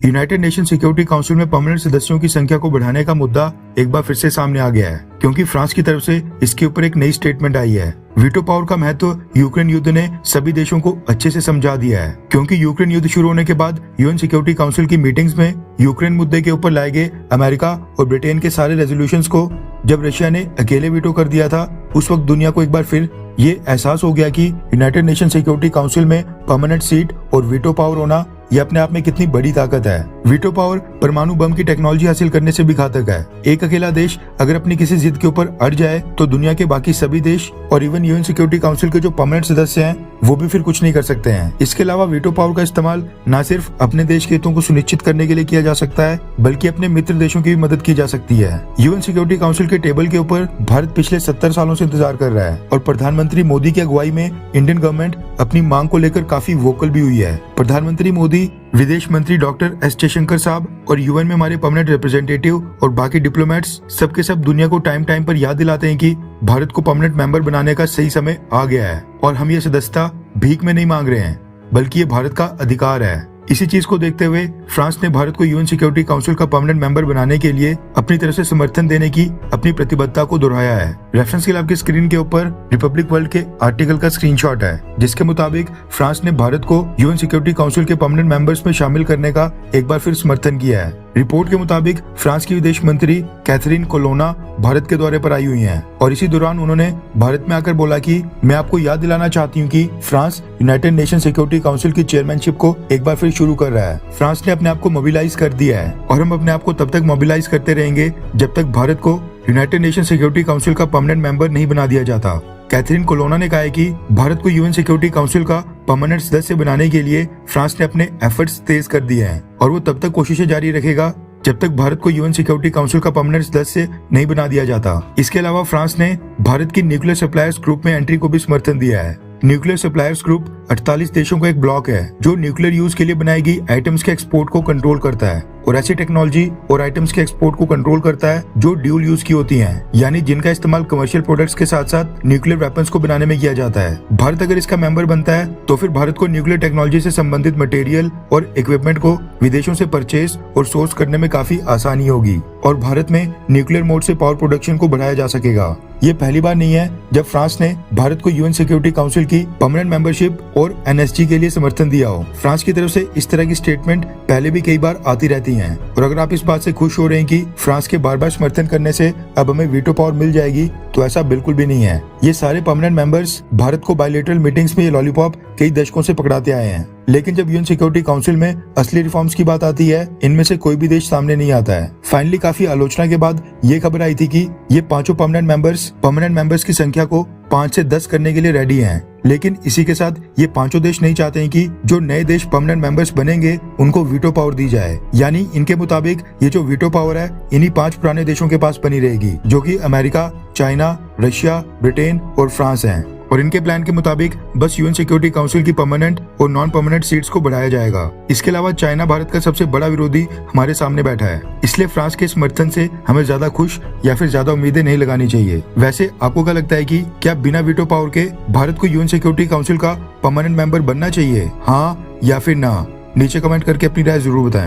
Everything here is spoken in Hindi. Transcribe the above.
यूनाइटेड नेशन सिक्योरिटी काउंसिल में परमानेंट सदस्यों की संख्या को बढ़ाने का मुद्दा एक बार फिर से सामने आ गया है, क्योंकि फ्रांस की तरफ से इसके ऊपर एक नई स्टेटमेंट आई है। वीटो पावर का महत्व यूक्रेन युद्ध ने सभी देशों को अच्छे से समझा दिया है, क्योंकि यूक्रेन युद्ध शुरू होने के बाद यूएन सिक्योरिटी काउंसिल की मीटिंग्स में यूक्रेन मुद्दे के ऊपर लाए गए अमेरिका और ब्रिटेन के सारे रेजोल्यूशंस को जब रशिया ने अकेले वीटो कर दिया था, उस वक्त दुनिया को एक बार फिर ये एहसास हो गया कि यूनाइटेड नेशन सिक्योरिटी काउंसिल में परमानेंट सीट और वीटो पावर होना ये अपने आप में कितनी बड़ी ताकत है। वीटो पावर परमाणु बम की टेक्नोलॉजी हासिल करने से भी घातक है। एक अकेला देश अगर अपनी किसी जिद के ऊपर अड़ जाए तो दुनिया के बाकी सभी देश और इवन यूएन सिक्योरिटी काउंसिल के जो परमानेंट सदस्य हैं वो भी फिर कुछ नहीं कर सकते हैं। इसके अलावा वीटो पावर का इस्तेमाल न सिर्फ अपने देश के हितों को सुनिश्चित करने के लिए किया जा सकता है, बल्कि अपने मित्र देशों की भी मदद की जा सकती है। यूएन सिक्योरिटी काउंसिल के टेबल के ऊपर भारत पिछले 70 सालों से इंतजार कर रहा है और प्रधानमंत्री मोदी की अगुवाई में इंडियन गवर्नमेंट अपनी मांग को लेकर काफी वोकल भी हुई है। प्रधानमंत्री मोदी, विदेश मंत्री डॉक्टर एस जयशंकर साहब और यूएन में हमारे परमानेंट रिप्रेजेंटेटिव और बाकी डिप्लोमेट्स सबके सब दुनिया को टाइम टाइम पर याद दिलाते हैं कि भारत को परमानेंट मेंबर बनाने का सही समय आ गया है और हम ये सदस्यता भीख में नहीं मांग रहे हैं, बल्कि ये भारत का अधिकार है। इसी चीज को देखते हुए फ्रांस ने भारत को यूएन सिक्योरिटी काउंसिल का परमानेंट मेंबर बनाने के लिए अपनी तरफ से समर्थन देने की अपनी प्रतिबद्धता को दोहराया है। रेफरेंस के लिए आपकी स्क्रीन के ऊपर रिपब्लिक वर्ल्ड के आर्टिकल का स्क्रीनशॉट है, जिसके मुताबिक फ्रांस ने भारत को यूएन सिक्योरिटी काउंसिल के परमानेंट मेंबर्स में शामिल करने का एक बार फिर समर्थन किया है। रिपोर्ट के मुताबिक फ्रांस की विदेश मंत्री कैथरीन कोलोना भारत के दौरे पर आई हुई हैं और इसी दौरान उन्होंने भारत में आकर बोला कि मैं आपको याद दिलाना चाहती हूँ कि France United nation security council की चेयरमैनशिप को एक बार फिर शुरू कर रहा है। फ्रांस ने अपने आप को मोबिलाइज कर दिया है और हम अपने आप को तब तक मोबिलाइज करते रहेंगे जब तक भारत को यूनाइटेड नेशन सिक्योरिटी काउंसिल का परमानेंट मेंबर नहीं बना दिया जाता। कैथरीन कोलोना ने कहा है कि भारत को यूएन सिक्योरिटी काउंसिल का परमानेंट सदस्य बनाने के लिए फ्रांस ने अपने एफर्ट्स तेज कर दिए हैं और वो तब तक कोशिशें जारी रखेगा जब तक भारत को यूएन सिक्योरिटी काउंसिल का परमानेंट सदस्य नहीं बना दिया जाता। इसके अलावा फ्रांस ने भारत की न्यूक्लियर सप्लायर्स ग्रुप में एंट्री को भी समर्थन दिया है। न्यूक्लियर सप्लायर्स ग्रुप 48 देशों का एक ब्लॉक है जो न्यूक्लियर यूज के लिए बनाई गई आइटम्स के एक्सपोर्ट को कंट्रोल करता है और ऐसी टेक्नोलॉजी और आइटम्स के एक्सपोर्ट को कंट्रोल करता है जो ड्यूल यूज की होती हैं, यानी जिनका इस्तेमाल कमर्शियल प्रोडक्ट्स के साथ साथ न्यूक्लियर वेपन्स को बनाने में किया जाता है। भारत अगर इसका मेंबर बनता है तो फिर भारत को न्यूक्लियर टेक्नोलॉजी से संबंधित मटेरियल और इक्विपमेंट को विदेशों से परचेज और सोर्स करने में काफी आसानी होगी और भारत में न्यूक्लियर मोड से पावर प्रोडक्शन को बढ़ाया जा सकेगा। ये पहली बार नहीं है जब फ्रांस ने भारत को यूएन सिक्योरिटी काउंसिल की परमानेंट मेंबरशिप और एनएसजी के लिए समर्थन दिया हो। फ्रांस की तरफ से इस तरह की स्टेटमेंट पहले भी कई बार आती रहती हैं और अगर आप इस बात से खुश हो रहे हैं कि फ्रांस के बार बार समर्थन करने से अब हमें वीटो पावर मिल जाएगी, तो ऐसा बिल्कुल भी नहीं है। ये सारे परमानेंट मेंबर्स भारत को बायलैटरल मीटिंग्स में ये लॉलीपॉप कई दशकों से पकड़ाते आए हैं, लेकिन जब यूएन सिक्योरिटी काउंसिल में असली रिफॉर्म्स की बात आती है, इनमें से कोई भी देश सामने नहीं आता है। फाइनली काफी आलोचना के बाद ये खबर आई थी कि ये पांचों परमानेंट मेंबर्स की संख्या को 5 से 10 करने के लिए रेडी हैं, लेकिन इसी के साथ ये पांचों देश नहीं चाहते हैं कि जो नए देश परमानेंट मेंबर्स बनेंगे उनको वीटो पावर दी जाए। यानी इनके मुताबिक ये जो वीटो पावर है इन्हीं 5 पुराने देशों के पास बनी रहेगी, जो कि अमेरिका, चाइना, रशिया, ब्रिटेन और फ्रांस हैं। और इनके प्लान के मुताबिक बस यूएन सिक्योरिटी काउंसिल की परमानेंट और नॉन परमानेंट सीट्स को बढ़ाया जाएगा। इसके अलावा चाइना भारत का सबसे बड़ा विरोधी हमारे सामने बैठा है, इसलिए फ्रांस के समर्थन से हमें ज्यादा खुश या फिर ज्यादा उम्मीदें नहीं लगानी चाहिए। वैसे आपको क्या लगता है कि क्या बिना वीटो पावर के भारत को यूएन सिक्योरिटी काउंसिल का परमानेंट मेंबर बनना चाहिए, हाँ या फिर ना? नीचे कमेंट करके अपनी राय जरूर बताएं।